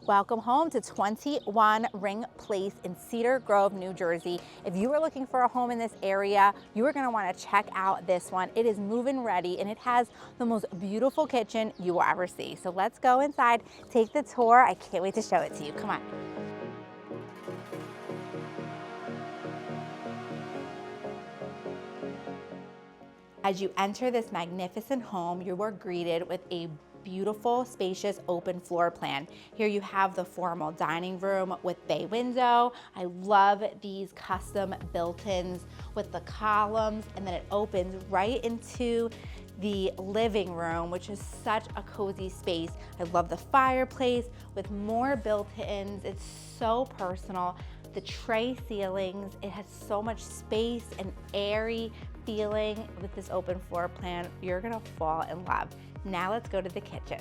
Welcome home to 21 Ring Place in Cedar Grove, New Jersey. If you are looking for a home in this area, you are going to want to check out this one. It is move-in ready and it has the most beautiful kitchen you will ever see. So let's go inside, take the tour. I can't wait to show it to you. Come on. As you enter this magnificent home, you are greeted with a beautiful, spacious, open floor plan. Here you have the formal dining room with bay window. I love these custom built-ins with the columns, and then it opens right into the living room, which is such a cozy space. I love the fireplace with more built-ins. It's so personal. The tray ceilings, it has so much space and airy feeling with this open floor plan. You're gonna fall in love. Now let's go to the kitchen.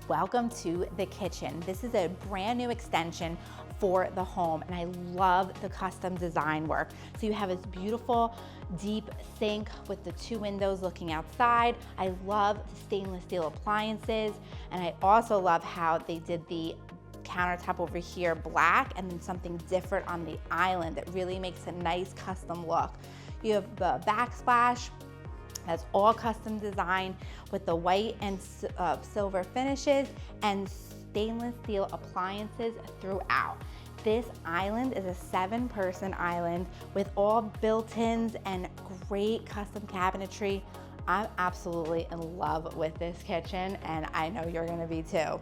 Welcome to the kitchen. This is a brand new extension for the home, and I love the custom design work. So you have this beautiful deep sink with the two windows looking outside. I love the stainless steel appliances, and I also love how they did the countertop over here black and then something different on the island that really makes a nice custom look. You have the backsplash. That's all custom design with the white and silver finishes and stainless steel appliances throughout. This island is a 7-person island with all built-ins and great custom cabinetry. I'm absolutely in love with this kitchen, and I know you're gonna be too.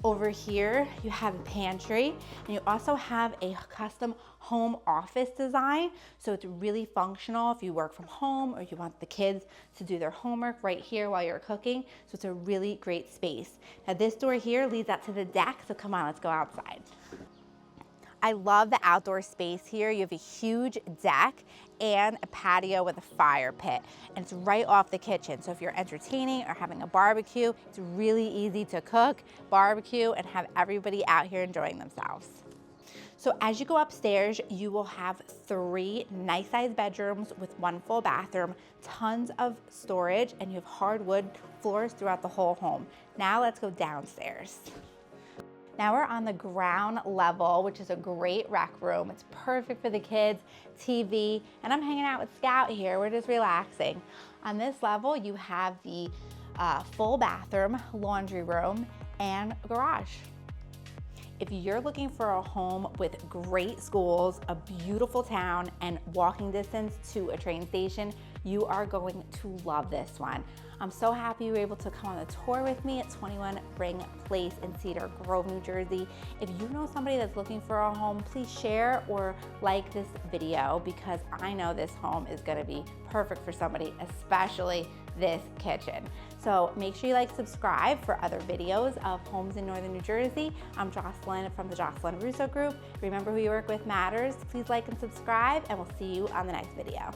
Over here, you have a pantry, and you also have a custom home office design. So it's really functional if you work from home or you want the kids to do their homework right here while you're cooking. So it's a really great space. Now this door here leads out to the deck, so come on, let's go outside. I love the outdoor space here. You have a huge deck and a patio with a fire pit, and it's right off the kitchen. So if you're entertaining or having a barbecue, it's really easy to cook, barbecue, and have everybody out here enjoying themselves. So as you go upstairs, you will have 3 nice-sized bedrooms with 1 full bathroom, tons of storage, and you have hardwood floors throughout the whole home. Now let's go downstairs. Now we're on the ground level, which is a great rec room. It's perfect for the kids, TV, and I'm hanging out with Scout here. We're just relaxing. On this level, you have the full bathroom, laundry room, and garage. If you're looking for a home with great schools, a beautiful town, and walking distance to a train station, you are going to love this one. I'm so happy you were able to come on the tour with me at 21 Ring Place in Cedar Grove, New Jersey. If you know somebody that's looking for a home, please share or like this video, because I know this home is gonna be perfect for somebody, especially this kitchen. So make sure you subscribe for other videos of homes in Northern New Jersey. I'm Jocelyn from the Jocelyn Russo Group. Remember, who you work with matters. Please like and subscribe, and we'll see you on the next video.